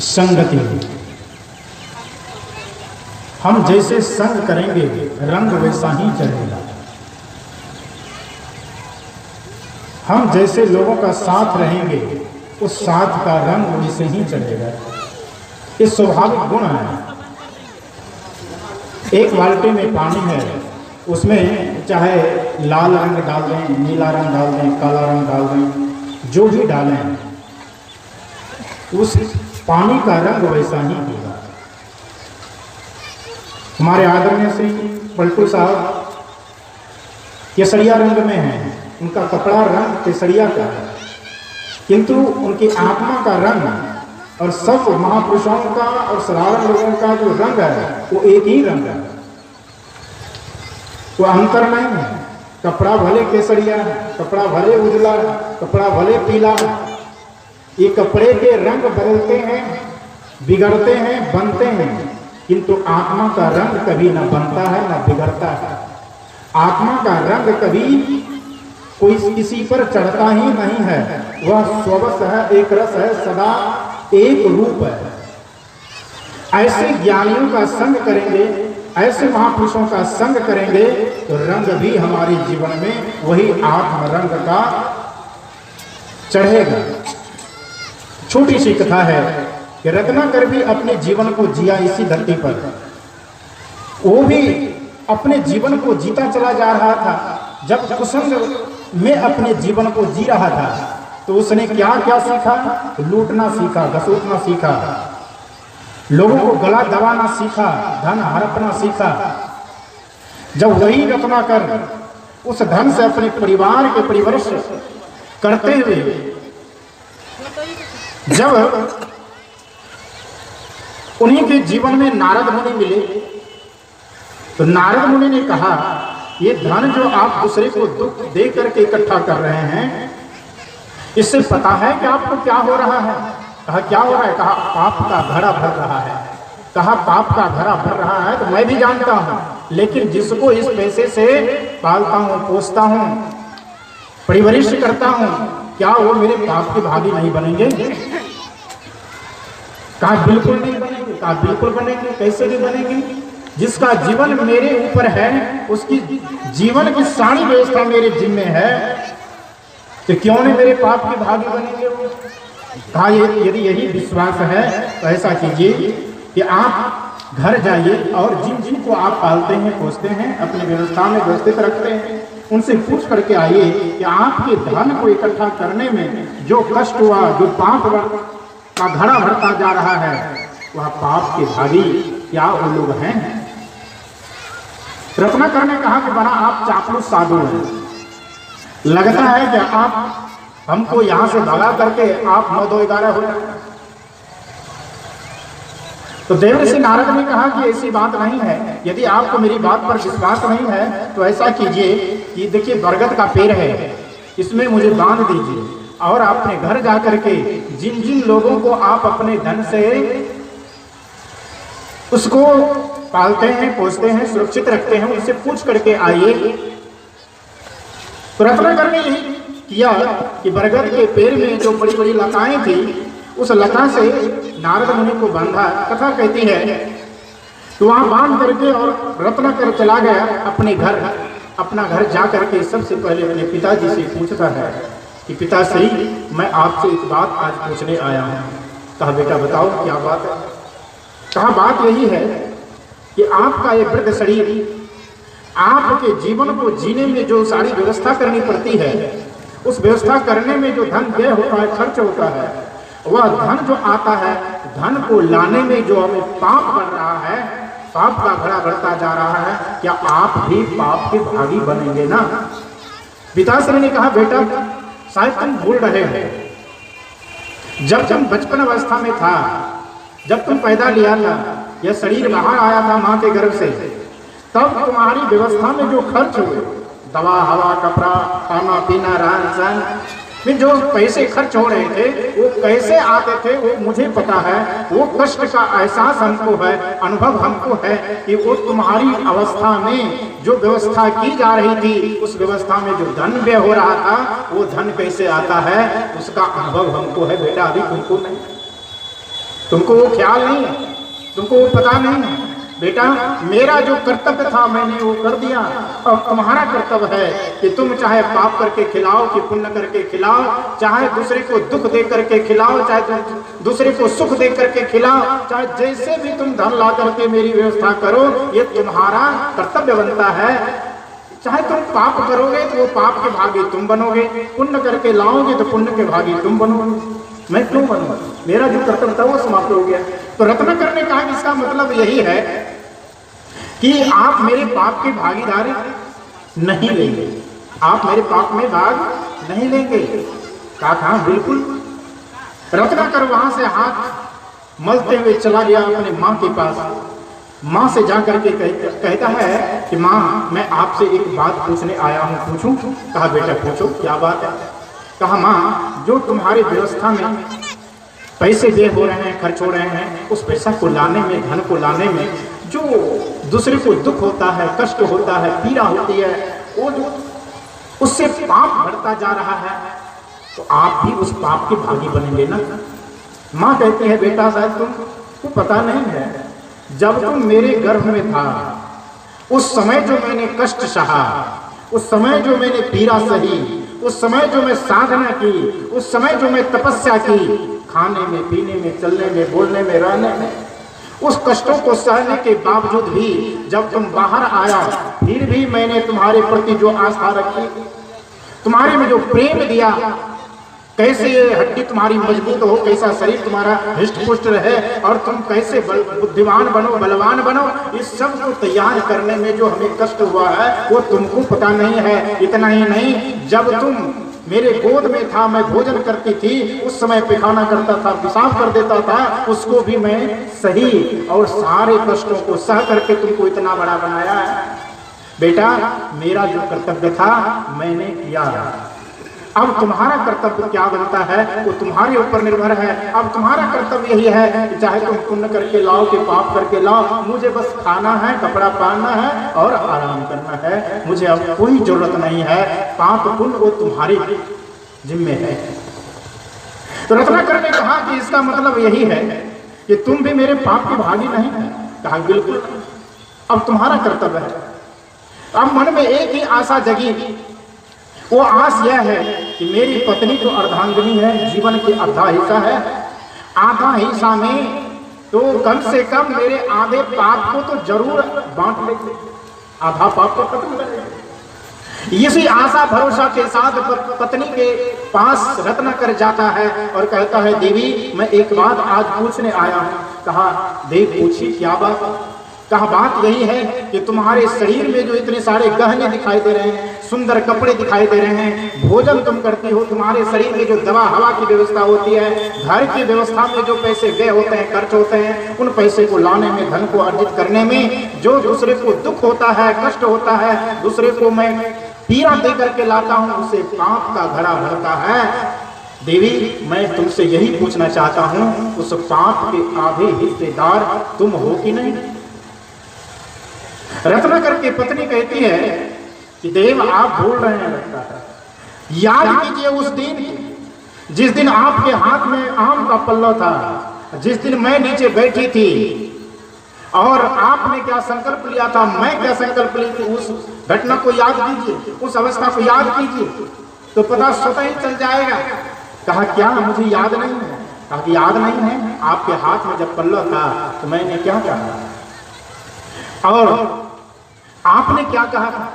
संगति। हम जैसे संग करेंगे रंग वैसा ही चढ़ेगा। हम जैसे लोगों का साथ रहेंगे उस साथ का रंग वैसे ही चढ़ेगा। ये स्वाभाविक गुण है। एक बाल्टी में पानी है, उसमें चाहे लाल रंग डाल दें, नीला रंग डाल दें, काला रंग डाल दें, जो भी डालें उस पानी का रंग वैसा ही होगा। हमारे आदरणीय श्री पलटू साहब केसरिया रंग में हैं, उनका कपड़ा रंग केसरिया का है, किंतु उनकी आत्मा का रंग और सब महापुरुषों का और साधारण लोगों का जो रंग है वो एक ही रंग है, वो अंतर नहीं है। कपड़ा भले केसरिया है, कपड़ा भले उजला है, कपड़ा भले पीला है, ये कपड़े के रंग बदलते हैं, बिगड़ते हैं, बनते हैं, किंतु आत्मा का रंग कभी न बनता है न बिगड़ता है। आत्मा का रंग कभी कोई किसी पर चढ़ता ही नहीं है, वह स्ववश है, एक रस है, सदा एक रूप है। ऐसे ज्ञानियों का संग करेंगे, ऐसे महापुरुषों का संग करेंगे तो रंग भी हमारे जीवन में वही आत्म रंग का चढ़ेगा। छोटी सी कथा है कि रत्नाकर भी अपने जीवन को जिया इसी धरती पर। वो भी अपने जीवन को जीता चला जा रहा था। जब कुसंग में अपने जीवन को जी रहा था तो उसने क्या क्या सीखा? लूटना सीखा, घसूटना सीखा, लोगों को गला दबाना सीखा, धन हड़पना सीखा। जब वही रत्नाकर उस धन से अपने परिवार के परिवर्ष करते हुए जब उन्हीं के जीवन में नारद मुनि मिले तो नारद मुनि ने कहा, ये धन जो आप दूसरे को दुख दे करके इकट्ठा कर रहे हैं, इससे पता है कि आपको क्या हो रहा है? कहा क्या हो रहा है? कहा पाप का घड़ा भर रहा है। कहा पाप का घड़ा भर रहा है तो मैं भी जानता हूं, लेकिन जिसको इस पैसे से पालता हूं, पोसता हूं, परिवरिश करता हूं, क्या वो मेरे पाप के भागी नहीं बनेंगे? कहा बिल्कुल नहीं बनेंगे। कहा बिल्कुल बनेंगे। कैसे नहीं बनेंगे? जिसका जीवन मेरे ऊपर है, उसकी जीवन की सारी व्यवस्था मेरे जिम्मे है, तो क्यों नहीं मेरे पाप के भागी बनेंगे वो? कहा यदि यही विश्वास है तो ऐसा कीजिए कि आप घर जाइए और जिन जिन को आप पालते हैं, पोसते हैं, अपनी व्यवस्था में व्यवस्थित रखते हैं, उनसे पूछ करके आइए कि आपके धन को इकट्ठा करने में जो कष्ट हुआ, जो पाप का घड़ा भरता जा रहा है, वह पाप के भागी क्या वो लोग हैं? रत्नाकर ने कहा कि बड़ा आप चापलूस साधु हैं, लगता है कि आप हमको यहां से भगा करके आप 9-2-11 हो जाए। तो देवर्षि नारद ने कहा कि ऐसी बात नहीं है, यदि आपको मेरी बात पर विश्वास नहीं है तो ऐसा कीजिए कि देखिए बरगद का पेड़ है, इसमें मुझे बांध दीजिए और अपने घर जाकर के जिन जिन लोगों को आप अपने धन से उसको पालते हैं, पोसते हैं, सुरक्षित रखते हैं, उनसे पूछ करके आइए। तो रत्नाकर ने यही किया कि बरगद के पेड़ में जो बड़ी बड़ी लताएं थी, उस लता से नारद मुनि को बांधा। कथा कहती है तो वहां बांध करके और रत्नाकर चला गया अपने घर। अपना घर जा करके सबसे पहले अपने पिताजी से पूछता है कि पिताश्री, मैं आपसे एक बात आज पूछने आया हूं। कहा बेटा बताओ क्या बात है? कहा बात यही है कि आपका ये वृद्ध शरीर, आपके जीवन को जीने में जो सारी व्यवस्था करनी पड़ती है, उस व्यवस्था करने में जो धन व्यय होता है, खर्च होता है, वह धन जो आता है, धन को लाने में जो हमें पाप बढ़ रहा है, पाप का घड़ा बढ़ता जा रहा है, क्या आप भी पाप के भागी बनेंगे ना? पिताश्री ने कहा बेटा शायद तुम भूल रहे हो, जब तुम बचपन अवस्था में था, जब तुम पैदा लिया था, यह शरीर बाहर आया था माँ के गर्भ से, तब तुम्हारी व्यवस्था में जो खर्च हुए, दवा, हवा, कपड़ा, खाना पीना, रहन सहन में जो पैसे खर्च हो रहे थे, वो कैसे आते थे वो मुझे पता है। वो कष्ट का एहसास हमको है, अनुभव हमको है कि वो तुम्हारी अवस्था में जो व्यवस्था की जा रही थी, उस व्यवस्था में जो धन व्यय हो रहा था, वो धन कैसे आता है, उसका अनुभव हमको है बेटा, अभी तुमको नहीं। तुमको वो ख्याल नहीं है, तुमको वो पता नहीं है। बेटा मेरा जो कर्तव्य था मैंने वो कर दिया, अब तुम्हारा कर्तव्य है कि तुम चाहे पाप करके खिलाओ कि पुण्य करके खिलाओ, चाहे दूसरे को दुख दे करके खिलाओ, चाहे दूसरे को सुख दे करके खिलाओ, चाहे जैसे भी तुम धन ला करके मेरी व्यवस्था करो, ये तुम्हारा कर्तव्य बनता है। चाहे तुम पाप करोगे तो वो पाप के भागी तुम बनोगे, पुण्य करके लाओगे तो पुण्य के भागी तुम बनोगे। मैं क्यों बनूंगा? मेरा जो कर्तव्य था वो समाप्त हो गया। तो रत्नाकर ने कहा इसका मतलब यही है कि आप मेरे पाप की भागीदारी नहीं लेंगे, आप मेरे पाप में भाग नहीं लेंगे। कहा बिल्कुल। रत्नाकर वहां से हाथ मलते हुए चला गया अपने माँ के पास। माँ से जाकर के कहता है कि माँ मैं आपसे एक बात पूछने आया हूँ, पूछूं? कहा बेटा पूछो, क्या बात है? कहा माँ जो तुम्हारी व्यवस्था में पैसे व्यय हो रहे हैं, खर्च हो रहे हैं, उस पैसा को लाने में, धन को लाने में जो दूसरे को दुख होता है, कष्ट होता है, पीड़ा होती है, वो जो उससे पाप बढ़ता जा रहा है, तो आप भी उस पाप के भागी बनेंगे ना। माँ कहती है बेटा शायद तुमको पता नहीं है, जब तुम मेरे गर्भ में था उस समय जो मैंने कष्ट सहा, उस समय जो मैंने पीड़ा सही, उस समय जो मैं साधना की, उस समय जो मैं तपस्या की, खाने में, पीने में, चलने में, बोलने में, रहने में, उस कष्टों को सहने के बावजूद भी जब तुम बाहर आया फिर भी मैंने तुम्हारे प्रति जो आस्था रखी, तुम्हारे में जो प्रेम दिया, कैसे हड्डी तुम्हारी मजबूत हो, कैसा शरीर तुम्हारा हृष्ट पुष्ट रहे और तुम कैसे बुद्धिमान बनो, बलवान बनो, इस सब को तैयार करने में जो हमें कष्ट हुआ है वो तुमको पता नहीं है। इतना ही नहीं, जब तुम मेरे गोद में था, मैं भोजन करती थी, उस समय पैखाना करता था, पेशाब कर देता था, उसको भी मैं सही और सारे कष्टों को सह करके तुमको इतना बड़ा बनाया है। बेटा मेरा जो कर्तव्य था मैंने किया, अब तुम्हारा कर्तव्य क्या बनता है वो तुम्हारे ऊपर निर्भर है। अब तुम्हारा कर्तव्य यही है कि चाहे तुम पुण्य करके लाओ कि पाप करके लाओ, मुझे बस खाना है, कपड़ा पहनना है और आराम करना है, मुझे अब कोई जरूरत नहीं है। पाप पुण्य वो तुम्हारे जिम्मे है। तो रत्नाकर ने कहा कि इसका मतलब यही है कि तुम भी मेरे पाप के भागी नहीं है। कहा बिल्कुल, अब तुम्हारा कर्तव्य है। अब मन में एक ही आशा जगी, वो आस यह है कि मेरी पत्नी तो अर्धांगिनी है, जीवन के आधा हिस्सा है, आधा हिस्सा में तो कम से कम मेरे आधे पाप को तो जरूर बांट लेंगे, आधा पाप को खत्म करेंगे। इसी आशा भरोसा के साथ पत्नी के पास रत्नाकर जाता है और कहता है देवी मैं एक बात आज पूछने आया हूँ। कहा देव पूछिए, क्या बात? कहा बात यही है कि तुम्हारे शरीर में जो इतने सारे गहने दिखाई दे रहे हैं, सुंदर कपड़े दिखाई दे रहे हैं, भोजन तुम करती हो, तुम्हारे शरीर में जो दवा हवा की व्यवस्था होती है, घर की व्यवस्था में जो पैसे व्यय होते हैं, खर्च होते हैं, उन पैसे को लाने में, धन को अर्जित करने में जो दूसरे को दुख होता है, कष्ट होता है, दूसरे को मैं पीड़ा दे करके लाता हूँ, उसे पाप का घड़ा भरता है। देवी मैं तुमसे यही पूछना चाहता हूँ, उस पाप के आधे हिस्सेदार तुम हो कि नहीं? रत्नाकर की पत्नी कहती है कि देव आप भूल रहे हैं लगता है। याद कीजिए उस दिन जिस दिन आपके हाथ में आम का पल्ला था, जिस दिन मैं नीचे बैठी थी और आपने क्या संकल्प लिया था, मैं क्या संकल्प ली थी, उस घटना को याद कीजिए, उस अवस्था को याद कीजिए तो पता स्वतः ही चल जाएगा। कहा क्या मुझे याद नहीं है? कहा कि याद नहीं है, आपके हाथ में जब पल्ला था तो मैंने क्या कहा और आपने क्या कहा था?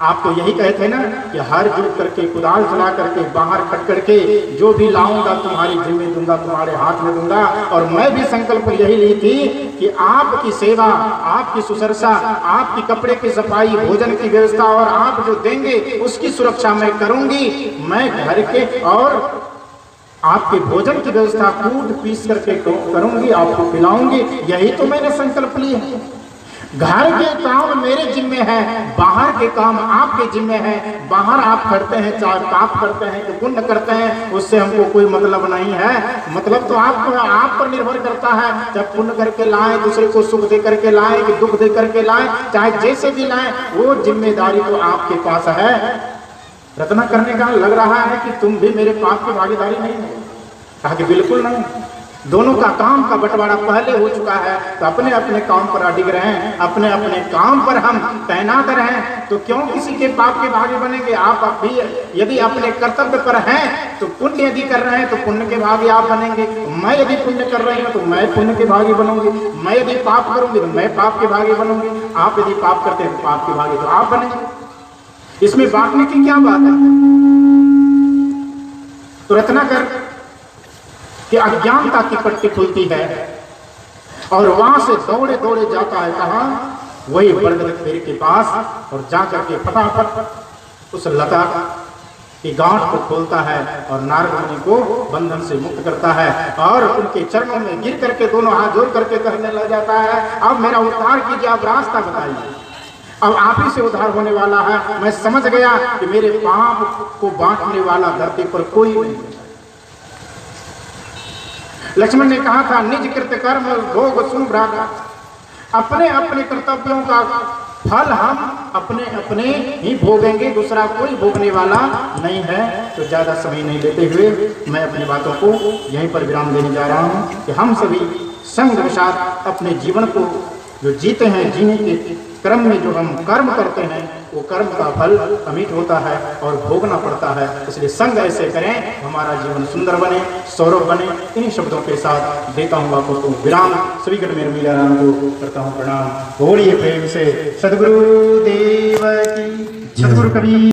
आप तो यही कहे थे ना कि हर जोत करके, कुदाल चला करके, बाहर खट करके जो भी लाऊंगा तुम्हारी जिम्मे दूंगा, तुम्हारे हाथ में दूंगा। और मैं भी संकल्प यही ली थी कि आपकी सेवा, आपकी सुसरसा, आपकी कपड़े की सफाई, भोजन की व्यवस्था और आप जो देंगे उसकी सुरक्षा मैं करूंगी। मैं घर के और आपके भोजन की व्यवस्था कूट पीस करके करूंगी, आपको खिलाऊंगी। यही तो मैंने संकल्प लिया है। घर के काम मेरे जिम्मे है, बाहर के काम आपके जिम्मे है। बाहर आप करते हैं, चाहे पाप करते हैं कि पुण्य करते हैं, उससे हमको कोई मतलब नहीं है। मतलब तो आपको आप पर निर्भर करता है, जब पुण्य करके लाए, दूसरे को सुख दे करके लाए कि दुख दे करके लाए, चाहे जैसे भी लाए, वो जिम्मेदारी तो आपके पास है। रत्ना करने का लग रहा है कि तुम भी मेरे पाप की भागीदारी नहीं है। कहा कि बिल्कुल नहीं। दोनों का काम का बंटवारा पहले हो चुका है, तो अपने अपने काम पर अडिग रहें, अपने अपने काम पर हम तैनात रहें। तो क्यों किसी के पाप के भागी बनेंगे? आप भी यदि अपने कर्तव्य पर हैं तो पुण्य यदि कर रहे हैं तो पुण्य के भागी आप बनेंगे। मैं यदि पुण्य कर रही हूँ तो मैं पुण्य के भागी बनूंगी, मैं यदि पाप करूंगी तो मैं पाप के भागी बनूंगी, आप यदि पाप करते हैं तो पाप के भागी तो आप बनेंगे। इसमें बांटने की क्या बात है? तो रत्नाकर कि अज्ञानता की पट्टी खुलती है और वहां से दौड़े दौड़े जाता है कहां? वही बरगद पेड़ के पास और जाकर के फटाफट उस लता की गांठ को खोलता है और नारद मुनि को बंधन से मुक्त करता है और उनके चरणों में गिर करके दोनों हाथ जोड़ करके कहने लग जाता है, अब मेरा उद्धार कीजिए, आप रास्ता बताइए, अब आप ही से उद्धार होने वाला है। मैं समझ गया कि मेरे पाप को बांटने वाला धरती पर कोई नहीं। लक्ष्मण ने कहा था, निज कृत कर्म भोग सुन भ्राता, अपने अपने कर्तव्यों का फल हम अपने अपने ही भोगेंगे, दूसरा कोई भोगने वाला नहीं है। तो ज्यादा समय नहीं लेते हुए मैं अपनी बातों को यहीं पर विराम देने जा रहा हूं कि हम सभी संग के साथ अपने जीवन को जो जीते हैं, जीने के क्रम में जो हम कर्म करते हैं वो कर्म का फल अमिट होता है और भोगना पड़ता है। इसलिए संग ऐसे करें हमारा जीवन सुंदर बने, सौरभ बने। इन्हीं शब्दों के साथ देता हूँ आपको विराम। सभी गण मेरे मीरा राम को करता हूँ प्रणाम। बोलिए प्रेम से सद्गुरु देव की, सद्गुरु कबीर।